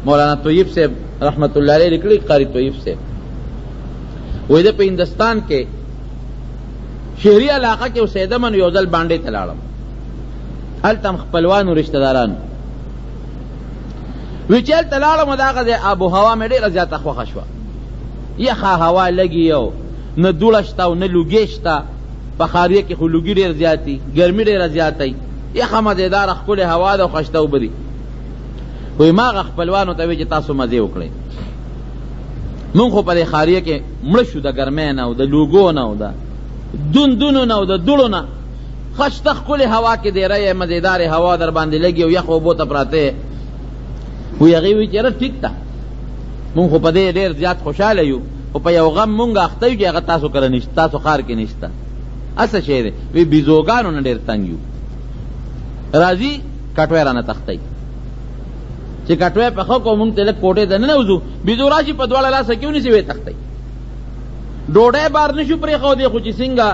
مولانا طیب صاحب رحمت اللہ علیہ لکلی قاری طیب صاحب ویدے پہ ہندوستان کے شہری علاقہ کے سیدہ من یوزل بانڈے تلاڑم التم خپلوانو رشتہ دارانو ویچیل تلاڑم داغا دے آبو ہوا میں دیر زیادہ خوخشوا یخا ہوا لگی یو نہ دوڑشتا و نہ لوگیشتا پخاریہ کی خلوگی دیر زیادتی گرمی دیر زیادتی یخا مزیدار اخکول ہوا دا خشتا و بری کوئی ما خپلوانو ته وی چې تاسو مزه وکړئ مونږ خو په دې خاریه کې مړ شو د ګرمۍ نه او د لوګو نه او د دونو نه او د دوړو نه خشته ښکلې هوا کې ډېری مزیدارې هوا در باندې لګي او یخ اوبو ته پراته وی هغې وی چې یاره ټیک ده مونږ خو په دې ډېر زیات خوشحاله یو خو په یو غم مونږ اخته یو چې هغه تاسو کره نشته تاسو ښار کې نشته هسه شی دی وی بیزوګانو نه ډېر تنګ یو راځي کټوی رانه تختئ چې کټوی په خو مونږ ته لږ کوټې ته ننوځو بیزو راشي په دواړه لاسه کې ونیسي ویې تختئ ډوډۍ بار نشو پرېښودی خو چې څنګه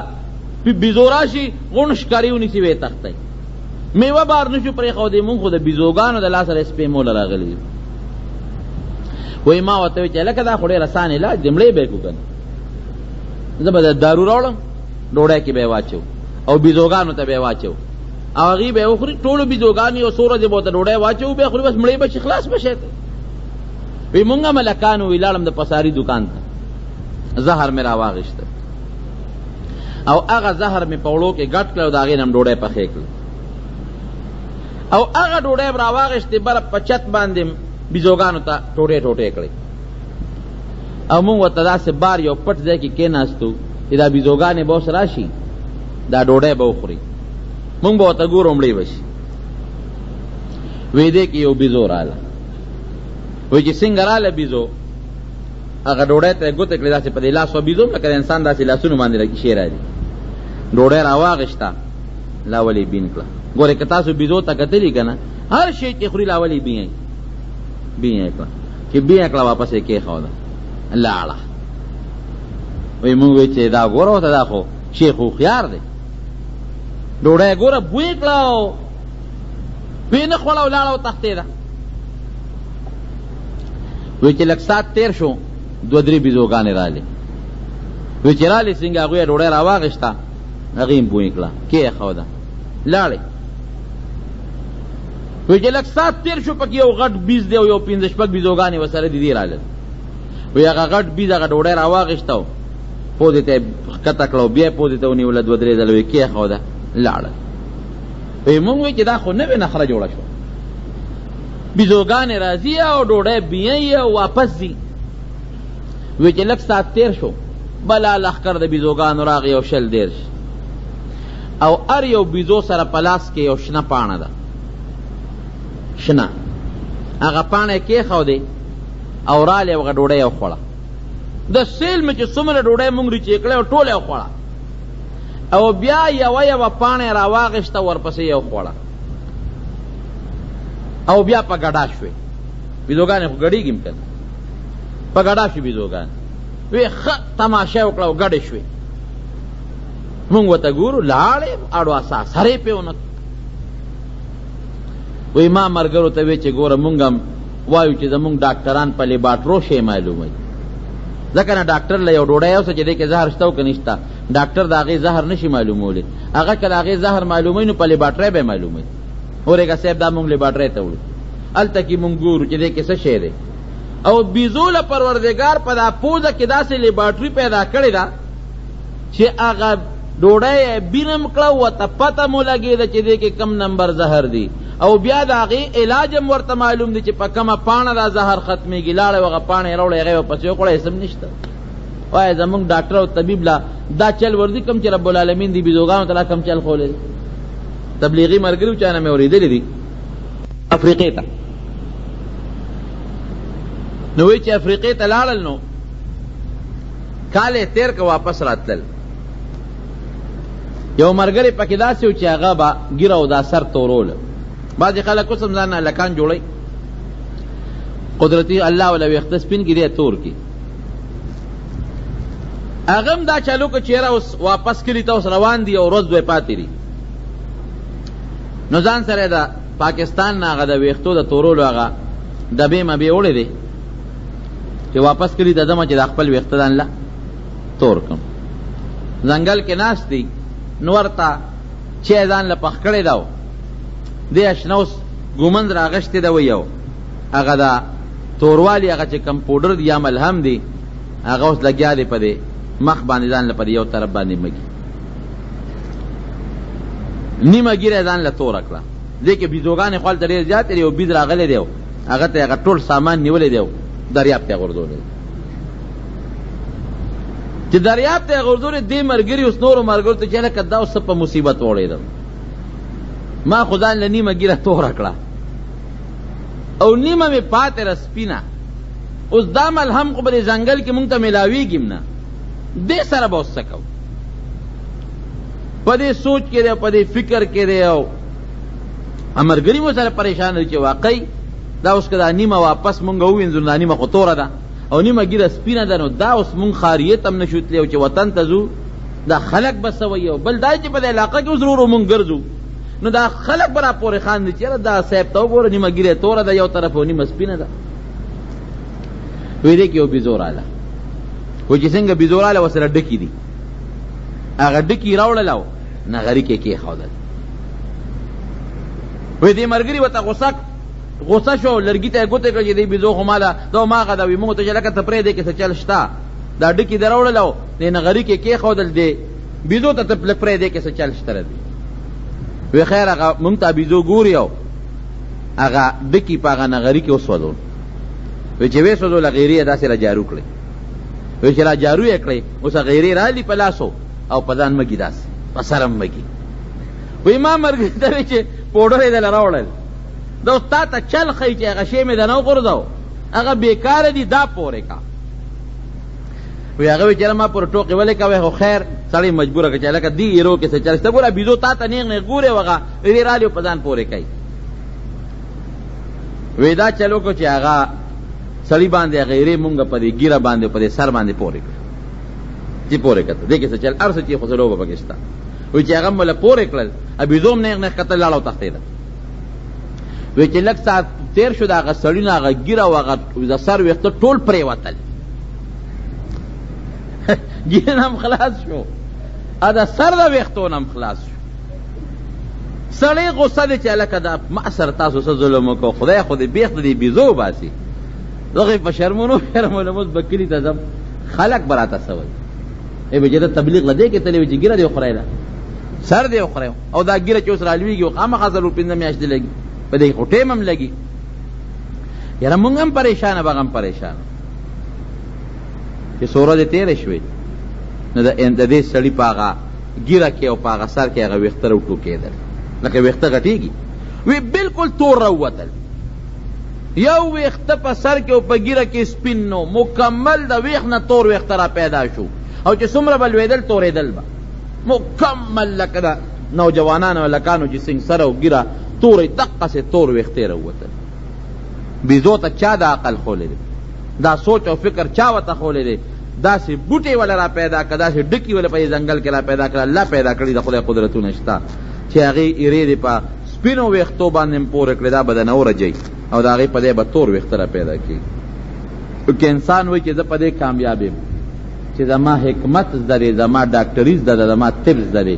بیزو راشي غون ښکاري ونیسي ویې تختئ میوه بار نشو پرېښودی مونږ خو د بیزوګانو د لاسه سپې موله راغلي یو وایي ما ورته ویل چې هلکه دا خو ډېر اسان علاج دی مړی به یې کړو که نه زه به د دارو راوړم ډوډۍ کې به یې واچو او بیزوګانو ته به یې واچو او هغې به یې وخوري ټولو بیزوګانې یو څو ورځې به ورته ډوډۍ واچو بیا خوري بس مړی به شي خلاص به شی ته وایي مونږ ملکانو وی لاړم د پساري دکان ته زهر مې راواغېسته او هغه زهر مې په وړو کې ګډ کړه او د هغې نه م ډوډۍ پخې کړه او هغه ډوډۍ م راواغېستې بره په چت باندې بیزوګانو ته ټوټې ټوټې کړې او مونږ ورته داسې بار یو پټ ځای کې کېناستو چې دا بیزوګانې به اوس راشي دا ډوډۍ به وخوري مونږ به ورته ګورو مړی به شي وی دې کې یو بیزو راله وی چې څنګه راله بیزو هغه ډوډۍ ته یې ګوته کړې داسې په دې لاس و بیزو لکه د انسان داسې لاسونو باندې شی راځي ډوډۍ راواغېسته لا ولې بین کړه ګورې که تاسو بیزو ته کتلي که نه هر شی چې خوري لا ولې بین یې کړه چې بین یې کړه واپس یې کېښوده لاړه وایي مونږ وایي چې دا ګوره ورته دا خو شیخ هوښیار دی ډوډۍ ګوره بوی کړه او ویې نه خوړه او لاړه او تښتېده وایي چې لږ ساعت تېر شو دوه درې بیزوګانې رالې وایي چې رالې څنګه هغوی یې ډوډۍ راواغېسته هغې م بوی کړه کېښوده لاړې وایي چې لږ ساعت تېر شو پکې یو غټ بیز دی او یو پنځه شپږ بیزوګانې ورسره دي دې رالل وایي هغه غټ بیز هغه ډوډۍ راواغېسته او پوزې ته یې ښکته کړه او بیا یې پوزې ته ونیوله دوه درې ځله وایي کېښوده لاړه وایي مونږ وایي چې دا خو نوې نخره جوړه شوه بیزوګانې راځي او ډوډۍ بیایي او واپس ځي وایي چې لږ ساعت تېر شو بله لښکر د بیزوګانو راغی او شل دېرش او هر یو بیزو سره په لاس کې یو شنه پاڼه ده شنه هغه پاڼه یې کېښودې او رالې هغه ډوډۍ یې وخوړه د سیل مې چې څومره ډوډۍ مونږ ریچې کړې او ټوله یې وخوړه او بیا یوه پاڼه یې راواغېسته ورپسې یې وخوړه او بیا په ګډا شوې بیزوګانې خو ګډېږي م که نه په ګډا شوې بیزوګانې وی ښه تماشه یې وکړه او ګډې شوې مونږ ورته ګورو لاړې اړو اساس هرې پې ونه وی ما ملګرو ته وی چې ګوره مونږ هم وایو چې زمونږ ډاکټران په لیباټرو شی معلوموي ځکه نه ډاکټر له یو ډوډۍ اوسه چې دې کې زهر شته او که نشته ډاکټر د هغې زهر نشي معلومولی هغه که د هغې زهر معلوموي نو په لیباټرۍ به یې معلوموي اورېږه صاحب دا مونږ لیباټرۍ ته وړو هلته کې مونږ ګورو چې دې کې څه شی دی او بیزو له پروردګار په دا پوزه کې داسې لیباټري پیدا کړې ده چې هغه ډوډۍ یې بینم کړه ورته پته مو لګېده چې دې کې کم نمبر زهر دی او بیا د هغې علاج هم ورته معلوم دی چې په کومه پاڼه دا زهر ختمېږي لاړی هغه پاڼه یې راوړی هغې ورپسې وکړه هېڅ هم نشته وایي زمونږ ډاکټر او طبیب لا دا چل ورځي کوم چې رب العالمین دی بیزوګانو ته لا کم چل ښولی دی تبلیغي ملګري چا نه مې اورېدلي دي افریقې ته نو وایي چې افریقې ته لاړل نو کال یې تېر که واپس راتلل یو ملګری پکې داسې و چې هغه به ږیره او دا سر توروله بعضې خلک اوس هم ځان نه هلکان جوړوي قدرتي الله وله ویښته سپین کړي دی تور کړي هغه هم دا چالو که چېره اوس واپس کلي ته اوس روان دي او ورځ دوی پاتې دي نو ځان سره د پاکستان نه هغه د ویښتو د تورولو هغه ډبې مبې وړې دی چې واپس کړي د دمه چې د خپل ویښته ځان له تور کړم. ځنګل کې ناست دی نو ورته چی ځان له پخ کړی دا و دې اشنوس ګومند راغشتې ده وی یو هغه دا توروالي هغه چې کم پوډر دی یا ملهم دی هغه اوس لګیا دی په دې مخ باندې ځان له په یو طرف باندې مګي نیمه ګیره ځان له توره کړه. دې کې بیزوګانې خوال ته ډېر زیات دی. یو بیز راغلی دی هغه ته هغه ټول سامان نیولی دی دریاب ته یې غورځولی چې دریاب ته یې غورځولی. دې ملګري اوس نورو ملګرو ته چې هلکه دا اوس څه په مصیبت وړېدم ما خو ځان له نیمه ګیره توره کړه او نیمه مې پاتې را سپینه. اوس دا ملهم خو به دې ځنګل کې مونږ ته میلاویږي نه دې سره به اوس څه کوو. په دې سوچ کې دی او په دې فکر کې دی او ملګري مو سره پریشان دی چې واقعي دا اوس که دا نیمه واپس مونږ ووینځو دا نیمه خو توره ده او نیمه ګیره سپینه ده نو دا اوس مونږ خاریې ته هم نشو تللی او چې وطن ته ځو دا خلک به څه وایي او بل دا چې په دې علاقه کې اوس ورو مونږ ګرځو نو دا خلک به را پورې خاندي چې یاره دا صاحب ته وګوره نیمه ګیره توره ده یو طرف او نیمه سپینه ده. وی دې کې یو بیزو راله وایي چې څنګه بیزو راله ورسره ډکي دي هغه ډکي یې راوړل او نغري کې کېښودل. وی دې ملګري ورته غوسه شو لرګي ته یې ګوتې کړه چې دې بیزو خو ماله دا هماغه ده وي مونږ ته چې لکه ته پرېږدې کې څه چل شته دا ډکي دې راوړل او دې نغري کې کېښودل دې بیزو ته ته پرېږدې کې څه چل شته دی. وی خیر هغه مونږ ته بیزو ګوري او هغه ډکي په هغه نغري کې وسوځول. وی چې وسوځول غیرې یې داسې را جارو کړې. وی چې را جارو یې کړې اوس غیرې رالي په لاسو او په ځان مګي داسې په سرم مګي. وی ما ملګري ته وی چې پوډر یې دله راوړل دا اوس تا ته چل ښیي چې هغه شی مې دنه وغورځو هغه بېکاره دي دا پورې کا. وی هغه وی چې ما پورې ټوقې ولې کوې خو خیر سړی مجبوره کړه چې هلکه دې ایرو کې څه چل شته ګوره بیزو تا ته نیغ نیغ ګورې وغه وی رالي په ځان پورې کوي. وی دا چل وکړو چې هغه سړي باندې غیرې مونږ په دې ګیره باندې په دې سر باندې پورې کړه چې پورې کړه دې کې څه چل هر څه چې خو څه لوبه پکې شته. وی چې هغه مله پورې کړل بیزو هم نیغ نیغ کتل لاړه او تښتېده. وی چې لږ ساعت تېر شو د هغه سړي نه هغه ګیره او هغه د سر ویښته ټول پرېوتل ګیره نه هم خلاص شو د سر د ویښتو نه هم خلاص شو. سړی غصه دی چې هلکه دا ما سره تاسو څه ظلم وکړو خدای خو دې بیخ د دې بیزو وباسي. دغې په شرمونو اوس به کلي ته ځم خلک به راته څه وایي ای به چې ته تبلیغ له دې کې تللی وي چې ګیره دې وخوری ده سر دې وخوری او دا ګیره چې اوس رالویږي او خامخا څلور پنځه میاشتې لګي په دې خو ټیم هم لګي. یاره مونږ هم پریشانه بغه هم پریشانه چې څو ورځې تېرې شوې نو د دې سړي په هغه ګیره کې او په هغه سر کې هغه ویښته راوټوکېدل لکه ویښته غټېږي. وی بالکل تور راووتل یو ویښته په سر کې او په ګیره کې سپین نو مکمل د ویښ نه تور ویښته را پیدا شو او چې څومره به لوېدل تورېدل به مکمل لکه د نوجوانانو او لکانو چې څنګ سره او ګیره تورې دقسې تور ویښتې راووتل. بیزو ته چا دا عقل خولی دی دا سوچ او فکر چا ورته خولی دی داسې بوټې وله را پیدا کړه داسې ډکي وله په ځنګل کې را پیدا کړه الله پیدا کړي د خدای قدرتونه شته چې هغې ایرې دې په سپینو ویښتو باندې هم پورې کړې دا به دنه ورجوي او د هغې په دی به تور ویښته را پیدا کړي. که انسان وایي چې زه په دې کامیاب یم چې زما حکمت زده دی زما ډاکټري زده ده زما طب زده دی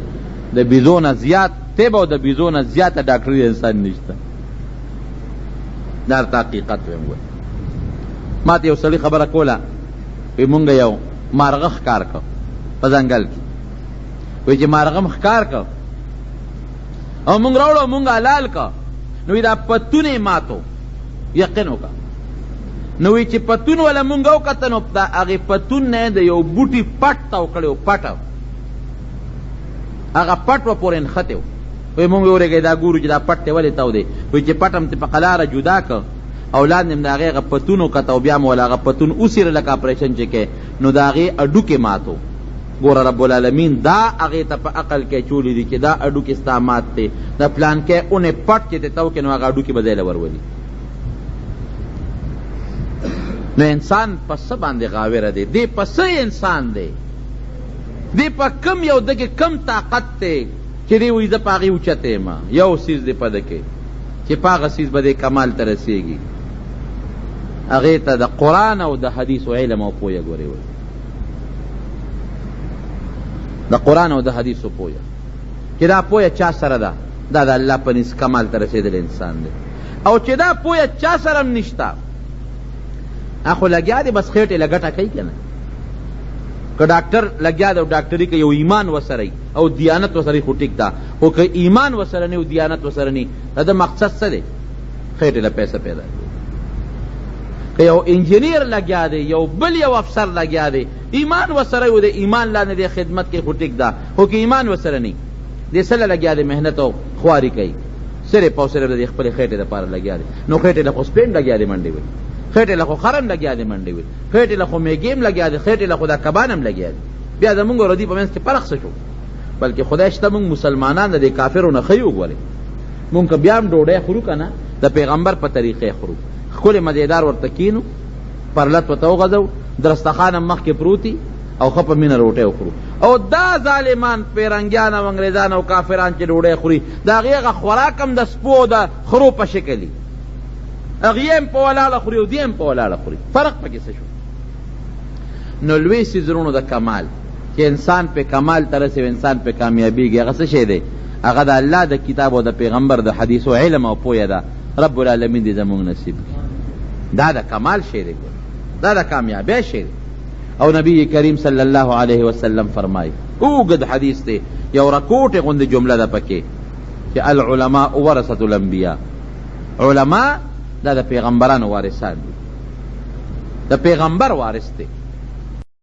د بیزو نه زیات طب او د بیزو نه زیاته ډاکټري انسان نشته. دا ورته حقیقت ویم وایي. ما ته یو سړي خبره کوله وی مونږ یو مارغه ښکار کړ په ځنګل کې. وی چې مارغه م ښکار کړ او مونږ راوړو مونږ حلال کړ نو وی دا پتون یې ماتو یقین وکړه نو وی چې پتون وله مونږ وکته نو د هغې پتون نه د یو بوټي پټ تاو کړی و پټ هغه پټ و پورې نښتی و. وی مونږ ورېږئ دا ګورو چې دا پټ دی ولې تاو دی. وی چې پټ هم تې په قلاره جدا کړ او لاندې م د هغې هغه پتون وکته او بیا م وله هغه پتون اوسیره لکه اپریشن چې کوې نو د هغې اډوکې ماتو. ګوره رب العالمین دا هغې ته په عقل کې چولی دي چې دا اډوکې ستا مات دی د پلانکې اونې پټ چې ته تاو کې نو هغه اډوکې به ځای له ورولي. نو انسان په څه باندې غاوره دی دی په څه انسان دی دی په کم یو دکې کم طاقت دی چې دی وایي زه په هغې اوچته یم یو څیز دی په ده کې چې په هغه څیز به دی کمال ته رسېږي. هغې ته د قرآن او د حدیث علم او پویه ګورې وایي، د قرآن او د حدیثو پویه چې دا پویه چا سره ده، دا د الله په نس کمال ته رسېدل انسان دی. او چې دا پویه چا سره هم نشته، خو لګیا دی بس خېټې له ګټه کوي که نه. که ډاکټر لګیا دی او ډاکټري کوي، یو ایمان ورسره او دیانت ورسره خو ټیک ده، خو که ایمان ورسره نه او دیانت ورسره نه، د مقصد څه دی؟ خېټې له پیسه پیدا کوي. که یو انجینیر لګیا دی، یو بل یو افسر لګیا دی، ایمان ورسره و د ایمان لاندې دی خدمت کوي خو ټیک ده، خو که ایمان ورسره نه، دې سره لګیا دی محنت او خواري کوي، صرف او صرف د خپلې خېټې دپاره لګیا دی. نو خېټې له خو سپین لګیا دی منډې وي، خېټې له خو خرم لګیا دی منډې وي، خېټې له خو میګیم لګیا دی، خېټې له خو دا کبان هم لګیا دی. بیا زمونږ او ردي په منځ کې فرق څه شو؟ بلکې خدای شته مونږ مسلمانان د دې کافرو نه ښه یو. ګورئ مونږ که بیا هم ډوډۍ خورو که نه، د پیغمبر په طریقې خورو، ښکلې مزېدار ورته کینو، پرلت ورته وغځو، درستخان هم مخکې پروتي او ښه په مینه روټۍ وخورو. او دا ظالمان پیرنګیان او انګریزان او کافران چې ډوډۍ خوري، د هغې هغه خوراک هم د سپو او د خرو په شکل وي، هغې هم په ولاړه خوري او دې هم په ولاړه خوري. فرق پکې څه شو؟ نو لوی څیزونو د کمال چې انسان په کمال ته رسي او انسان په کامیابیږي، هغه څه شی دی؟ هغه د الله د کتاب او د پیغمبر د حدیث او علم او پویه ده. رب العالمین دې زموږ نصیب کړي. دا د کمال شی دی، دا د کامیابی شی دی. او نبی کریم صلی الله علیه وسلم فرمایي، اوږد حدیث دی، یو رکوټې غوندې جمله ده پکې، چې العلماء ورثة الانبیاء، علما دا د پیغمبرانو وارثان دي، د پیغمبر وارث دی.